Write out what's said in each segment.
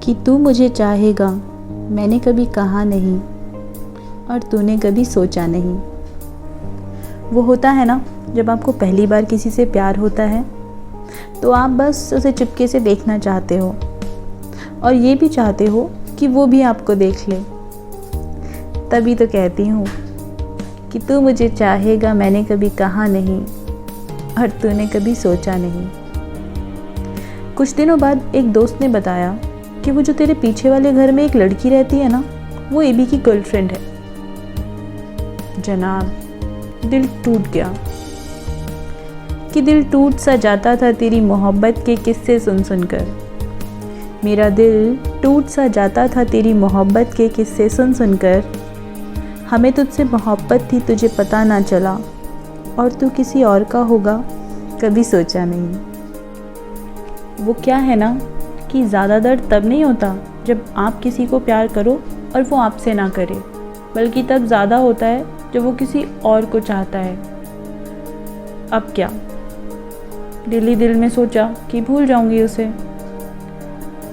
कि तू मुझे चाहेगा मैंने कभी कहा नहीं और तूने कभी सोचा नहीं। वो होता है ना, जब आपको पहली बार किसी से प्यार होता है तो आप बस उसे चुपके से देखना चाहते हो और ये भी चाहते हो कि वो भी आपको देख ले। तभी तो कहती हूँ कि तू मुझे चाहेगा मैंने कभी कहा नहीं और तूने कभी सोचा नहीं। कुछ दिनों बाद एक दोस्त ने बताया कि वो जो तेरे पीछे वाले घर में एक लड़की रहती है ना, वो एबी की गर्लफ्रेंड है। जनाब, दिल टूट गया कि दिल टूट सा जाता था तेरी मोहब्बत के किस्से सुन सुनकर। मेरा दिल टूट सा जाता था तेरी मोहब्बत के किस्से सुन सुनकर। हमें तुझसे मोहब्बत थी तुझे पता ना चला और तू किसी और का होगा कभी सोचा नहीं। वो क्या है ना कि ज़्यादा दर्द तब नहीं होता जब आप किसी को प्यार करो और वो आपसे ना करे, बल्कि तब ज़्यादा होता है जब वो किसी और को चाहता है। अब क्या, दिल ही दिल में सोचा कि भूल जाऊंगी उसे,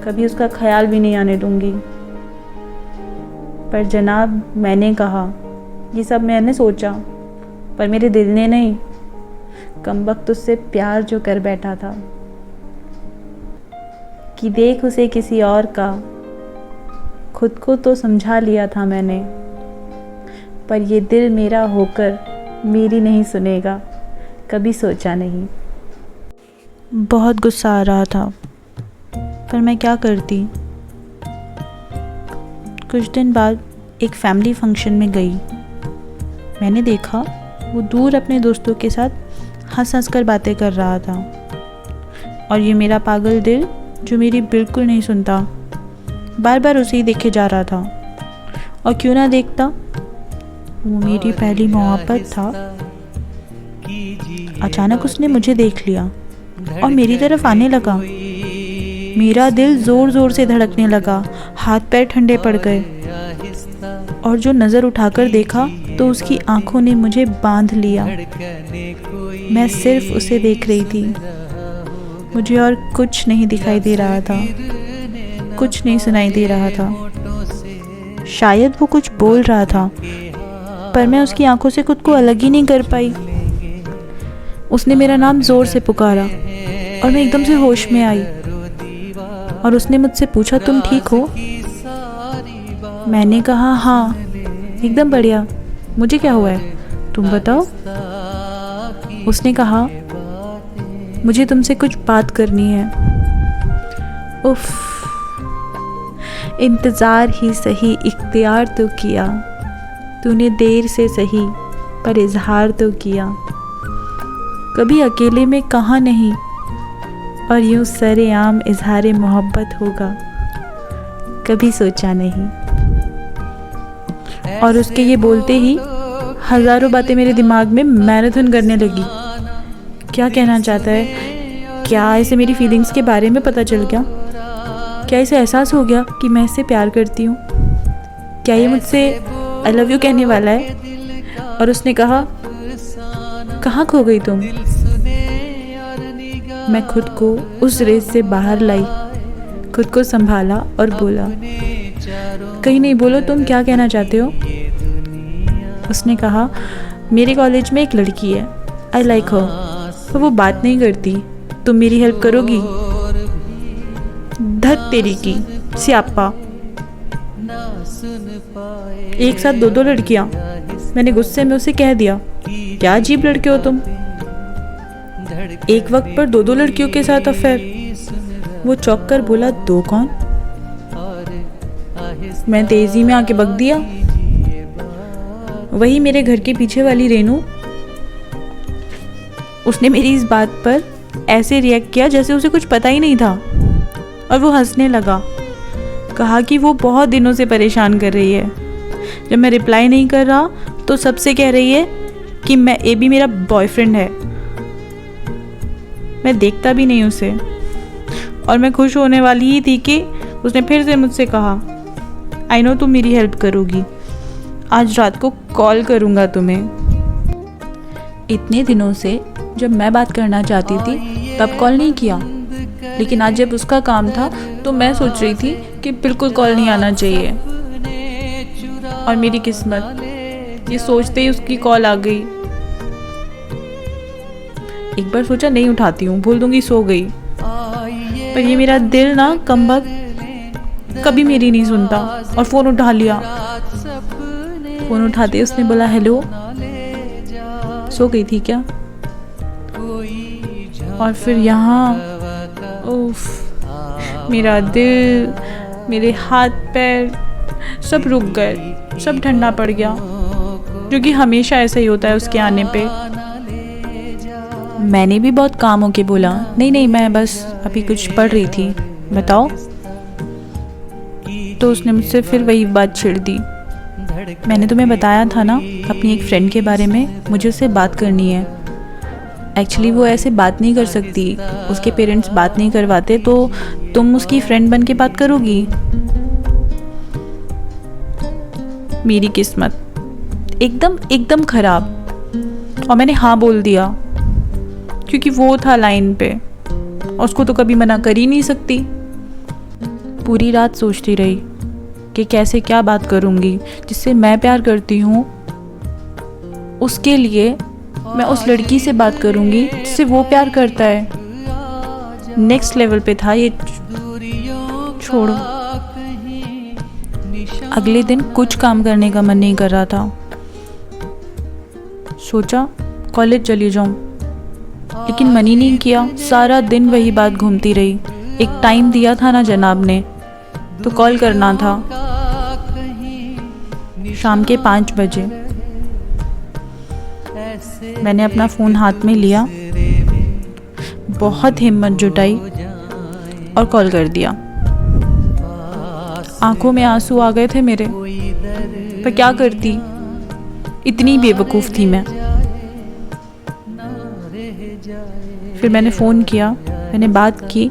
कभी उसका ख्याल भी नहीं आने दूंगी। पर जनाब, मैंने कहा, ये सब मैंने सोचा, पर मेरे दिल ने नहीं, कमबख्त उससे प्यार जो कर बैठा था कि देख उसे किसी और का। खुद को तो समझा लिया था मैंने, पर ये दिल मेरा होकर मेरी नहीं सुनेगा कभी सोचा नहीं। बहुत गुस्सा आ रहा था, पर मैं क्या करती। कुछ दिन बाद एक फैमिली फंक्शन में गई। मैंने देखा वो दूर अपने दोस्तों के साथ हंस हंस कर बातें कर रहा था और ये मेरा पागल दिल जो मेरी बिल्कुल नहीं सुनता, बार बार उसे ही देखे जा रहा था। और क्यों ना देखता, वो मेरी पहली मोहब्बत था। अचानक उसने मुझे देख लिया और मेरी तरफ आने लगा। मेरा दिल ज़ोर ज़ोर से धड़कने लगा, हाथ पैर ठंडे पड़ गए और जो नज़र उठाकर देखा तो उसकी आंखों ने मुझे बांध लिया। मैं सिर्फ उसे देख रही थी, मुझे और कुछ नहीं दिखाई दे रहा था, कुछ नहीं सुनाई दे रहा था। शायद वो कुछ बोल रहा था, पर मैं उसकी आंखों से खुद को अलग ही नहीं कर पाई। उसने मेरा नाम ज़ोर से पुकारा और मैं एकदम से होश में आई और उसने मुझसे पूछा, तुम ठीक हो? मैंने कहा, हाँ एकदम बढ़िया, मुझे क्या हुआ है तुम बताओ। उसने कहा, मुझे तुमसे कुछ बात करनी है। उफ, इंतज़ार ही सही इख्तियार तो किया, तूने देर से सही पर इजहार तो किया। कभी अकेले में कहा नहीं और यूं सरेआम इजहार मोहब्बत होगा कभी सोचा नहीं। और उसके ये बोलते ही हज़ारों बातें मेरे दिमाग में मैराथन करने लगी। क्या कहना चाहता है? क्या इसे मेरी फीलिंग्स के बारे में पता चल गया? क्या इसे एहसास हो गया कि मैं इससे प्यार करती हूँ? क्या ये मुझसे आई लव यू कहने वाला है? और उसने कहा, कहाँ खो गई तुम? मैं खुद को उस रेस से बाहर लाई, खुद को संभाला और बोला, कहीं नहीं, बोलो तुम क्या कहना चाहते हो? उसने कहा, मेरे कॉलेज में एक लड़की है, आई लाइक हर, पर वो बात नहीं करती, तुम मेरी हेल्प करोगी? धत तेरी की स्यापा, एक साथ दो लड़कियां। मैंने गुस्से में उसे कह दिया, क्या अजीब लड़के हो तुम, एक वक्त पर दो लड़कियों के साथ अफेयर। वो चौंक कर बोला, दो कौन? मैं तेजी में आके बक दिया, वही मेरे घर के पीछे वाली रेनू। उसने मेरी इस बात पर ऐसे रिएक्ट किया जैसे उसे कुछ पता ही नहीं था और वो हंसने लगा। कहा कि वो बहुत दिनों से परेशान कर रही है। जब मैं रिप्लाई नहीं कर रहा तो सबसे कह रही है कि मैं एबी मेरा बॉयफ्रेंड है। मैं देखता भी नहीं उसे और मैं खुश होने वाली ही थी कि उसने फिर से मुझसे कहा, आई नो तुम मेरी हेल्प करोगी, आज रात को कॉल करूँगा तुम्हें। इतने दिनों से जब मैं बात करना चाहती थी तब कॉल नहीं किया लेकिन आज जब उसका काम था तो मैं सोच रही थी कि बिल्कुल कॉल नहीं आना चाहिए। और मेरी किस्मत, ये सोचते ही उसकी कॉल आ गई। एक बार सोचा नहीं उठाती हूँ, बोल दूंगी सो गई, पर ये मेरा दिल ना कमबख्त कभी मेरी नहीं सुनता और फ़ोन उठा लिया। फ़ोन उठाते उसने बोला हेलो, सो गई थी क्या? और फिर यहाँ उफ, मेरा दिल, मेरे हाथ पैर सब रुक गए, सब ठंडा पड़ गया, जो कि हमेशा ऐसा ही होता है उसके आने पे। मैंने भी बहुत काम होके बोला नहीं मैं बस अभी कुछ पढ़ रही थी, बताओ। तो उसने मुझसे फिर वही बात छेड़ दी। मैंने तुम्हें बताया था ना अपनी एक फ्रेंड के बारे में, मुझे उससे बात करनी है। एक्चुअली वो ऐसे बात नहीं कर सकती, उसके पेरेंट्स बात नहीं करवाते, तो तुम उसकी फ्रेंड बन के बात करोगी। मेरी किस्मत एकदम खराब। और मैंने हाँ बोल दिया क्योंकि वो था लाइन पे और उसको तो कभी मना कर ही नहीं सकती। पूरी रात सोचती रही कि कैसे क्या बात करूँगी जिससे मैं प्यार करती हूँ, उसके लिए मैं उस लड़की से बात करूँगी जिससे वो प्यार करता है। नेक्स्ट लेवल पे था ये। छोड़ो। अगले दिन कुछ काम करने का मन नहीं कर रहा था। सोचा कॉलेज चली जाऊँ, लेकिन मन ही नहीं किया। सारा दिन वही बात घूमती रही। एक टाइम दिया था ना जनाब ने, तो कॉल करना था शाम के 5 बजे। मैंने अपना फ़ोन हाथ में लिया, बहुत हिम्मत जुटाई और कॉल कर दिया। आंखों में आंसू आ गए थे मेरे, पर क्या करती, इतनी बेवकूफ़ थी मैं। फिर मैंने फ़ोन किया, मैंने बात की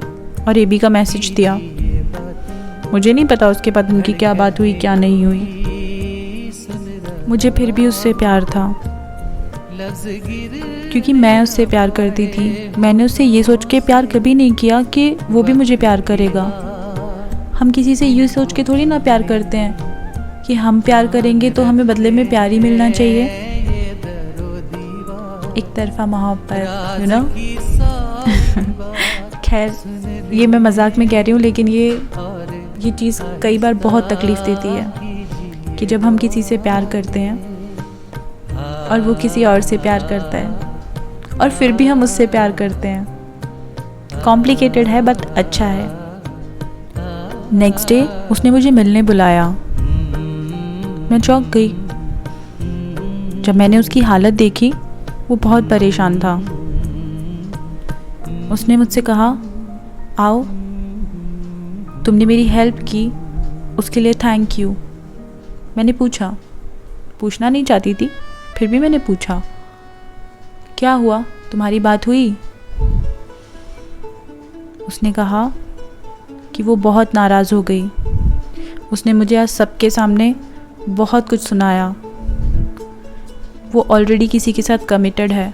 और एबी का मैसेज दिया। मुझे नहीं पता उसके बाद उनकी क्या बात हुई क्या नहीं हुई। मुझे फिर भी उससे प्यार था, क्योंकि मैं उससे प्यार करती थी। मैंने उससे ये सोच के प्यार कभी नहीं किया कि वो भी मुझे प्यार करेगा। हम किसी से ये सोच के थोड़ी ना प्यार करते हैं कि हम प्यार करेंगे तो हमें बदले में प्यार ही मिलना चाहिए। एक तरफा मोहब्बत, यू नो। खैर, ये मैं मजाक में कह रही हूँ, लेकिन ये चीज़ कई बार बहुत तकलीफ़ देती है कि जब हम किसी से प्यार करते हैं और वो किसी और से प्यार करता है और फिर भी हम उससे प्यार करते हैं। कॉम्प्लिकेटेड है बट अच्छा है। नेक्स्ट डे उसने मुझे मिलने बुलाया। मैं चौंक गई जब मैंने उसकी हालत देखी। वो बहुत परेशान था। उसने मुझसे कहा, आओ, तुमने मेरी हेल्प की, उसके लिए थैंक यू। मैंने पूछना नहीं चाहती थी, फिर भी मैंने पूछा, क्या हुआ, तुम्हारी बात हुई? उसने कहा कि वो बहुत नाराज़ हो गई। उसने मुझे आज सबके सामने बहुत कुछ सुनाया। वो ऑलरेडी किसी के साथ कमिटेड है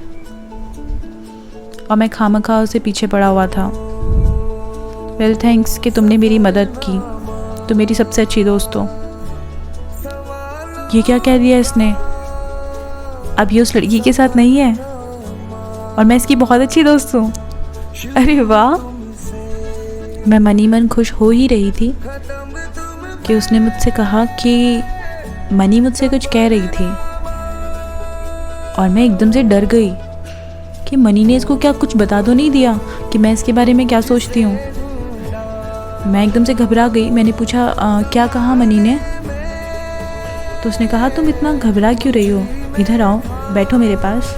और मैं खामखा उसे पीछे पड़ा हुआ था। वेल थैंक्स कि तुमने मेरी मदद की, तुम मेरी सबसे अच्छी दोस्त हो। ये क्या कह दिया इसने? अब ये उस लड़की के साथ नहीं है और मैं इसकी बहुत अच्छी दोस्त हूँ। अरे वाह। मैं मन ही मन खुश हो ही रही थी कि उसने मुझसे कहा कि मनी मुझसे कुछ कह रही थी, और मैं एकदम से डर गई कि मनी ने इसको क्या कुछ बता तो नहीं दिया कि मैं इसके बारे में क्या सोचती हूँ। मैं एकदम से घबरा गई। मैंने पूछा, क्या कहा मनी ने? तो उसने कहा, तुम इतना घबरा क्यों रही हो, इधर आओ, बैठो मेरे पास।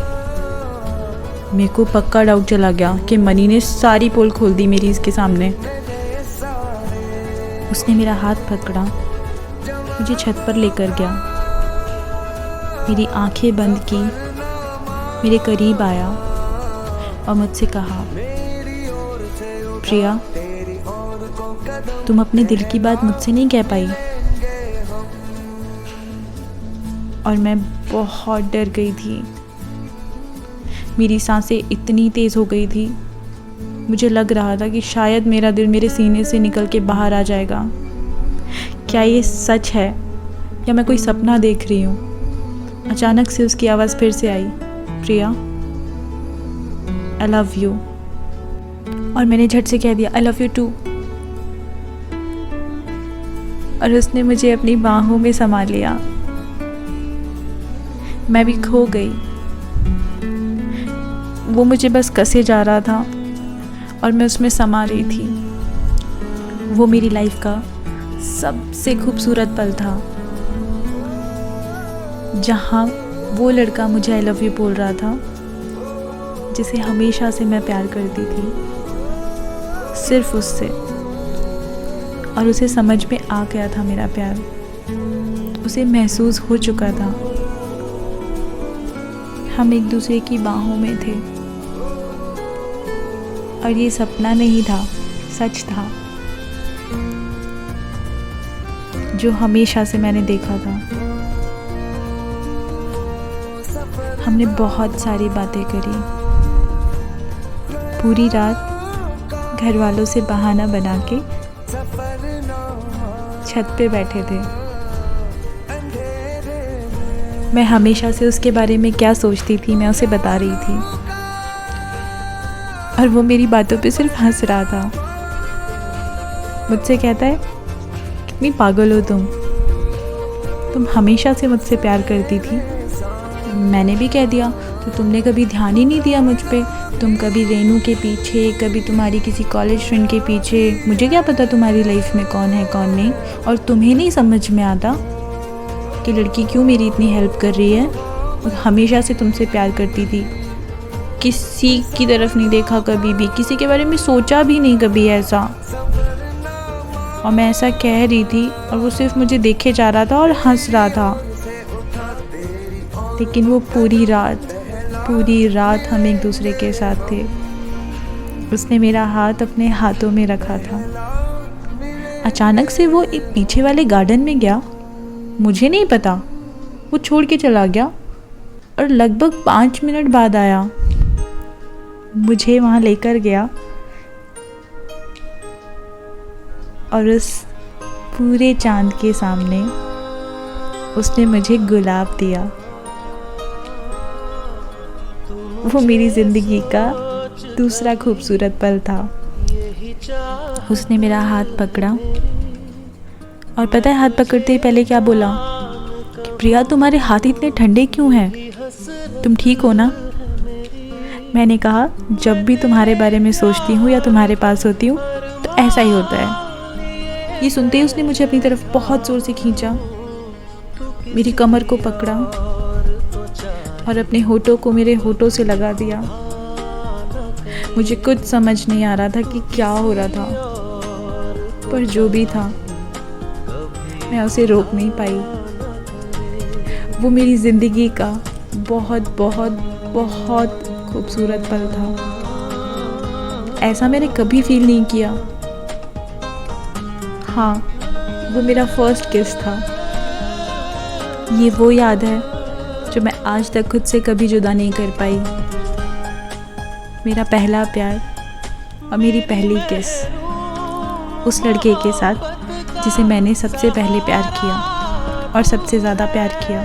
मेरे को पक्का डाउट चला गया कि मनी ने सारी पोल खोल दी मेरी इसके सामने। उसने मेरा हाथ पकड़ा, मुझे छत पर लेकर गया, मेरी आंखें बंद की, मेरे करीब आया और मुझसे कहा, प्रिया, तुम अपने दिल की बात मुझसे नहीं कह पाई। और मैं बहुत डर गई थी। मेरी सांसें इतनी तेज़ हो गई थी मुझे लग रहा था कि शायद मेरा दिल मेरे सीने से निकल के बाहर आ जाएगा। क्या ये सच है या मैं कोई सपना देख रही हूँ? अचानक से उसकी आवाज़ फिर से आई, प्रिया आई लव यू। और मैंने झट से कह दिया आई लव यू टू। और उसने मुझे अपनी बाहों में समा लिया। मैं भी खो गई। वो मुझे बस कसे जा रहा था और मैं उसमें समा रही थी। वो मेरी लाइफ का सबसे खूबसूरत पल था, जहाँ वो लड़का मुझे आई लव यू बोल रहा था, जिसे हमेशा से मैं प्यार करती थी, सिर्फ उससे। और उसे समझ में आ गया था मेरा प्यार, उसे महसूस हो चुका था। हम एक दूसरे की बाहों में थे और ये सपना नहीं था, सच था, जो हमेशा से मैंने देखा था। हमने बहुत सारी बातें करी। पूरी रात घर वालों से बहाना बना के छत पे बैठे थे। मैं हमेशा से उसके बारे में क्या सोचती थी मैं उसे बता रही थी, और वो मेरी बातों पे सिर्फ हंस रहा था। मुझसे कहता है, कितनी पागल हो तुम हमेशा से मुझसे प्यार करती थी। मैंने भी कह दिया, तो तुमने कभी ध्यान ही नहीं दिया मुझ पे। तुम कभी रेनू के पीछे, कभी तुम्हारी किसी कॉलेज फ्रेंड के पीछे। मुझे क्या पता तुम्हारी लाइफ में कौन है कौन नहीं। और तुम्हें नहीं समझ में आता कि लड़की क्यों मेरी इतनी हेल्प कर रही है। और हमेशा से तुमसे प्यार करती थी, किसी की तरफ नहीं देखा कभी भी, किसी के बारे में सोचा भी नहीं कभी ऐसा। और मैं ऐसा कह रही थी और वो सिर्फ मुझे देखे जा रहा था और हंस रहा था। लेकिन वो पूरी रात हम एक दूसरे के साथ थे। उसने मेरा हाथ अपने हाथों में रखा था। अचानक से वो एक पीछे वाले गार्डन में गया, मुझे नहीं पता, वो छोड़ के चला गया और लगभग 5 मिनट बाद आया, मुझे वहाँ लेकर गया और उस पूरे चांद के सामने उसने मुझे गुलाब दिया। वो मेरी ज़िंदगी का दूसरा खूबसूरत पल था। उसने मेरा हाथ पकड़ा और पता है हाथ पकड़ते ही पहले क्या बोला कि प्रिया तुम्हारे हाथ इतने ठंडे क्यों हैं, तुम ठीक हो ना? मैंने कहा जब भी तुम्हारे बारे में सोचती हूँ या तुम्हारे पास होती हूँ तो ऐसा ही होता है। ये सुनते ही उसने मुझे अपनी तरफ बहुत ज़ोर से खींचा, मेरी कमर को पकड़ा और अपने होठों को मेरे होठों से लगा दिया। मुझे कुछ समझ नहीं आ रहा था कि क्या हो रहा था, पर जो भी था मैं उसे रोक नहीं पाई। वो मेरी ज़िंदगी का बहुत बहुत बहुत खूबसूरत पल था। ऐसा मैंने कभी फील नहीं किया। हाँ, वो मेरा फर्स्ट किस था। ये वो याद है जो मैं आज तक खुद से कभी जुदा नहीं कर पाई। मेरा पहला प्यार और मेरी पहली किस उस लड़के के साथ जिसे मैंने सबसे पहले प्यार किया और सबसे ज़्यादा प्यार किया।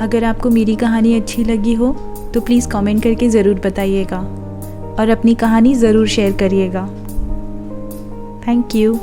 अगर आपको मेरी कहानी अच्छी लगी हो तो प्लीज़ कमेंट करके ज़रूर बताइएगा और अपनी कहानी ज़रूर शेयर करिएगा। Thank you.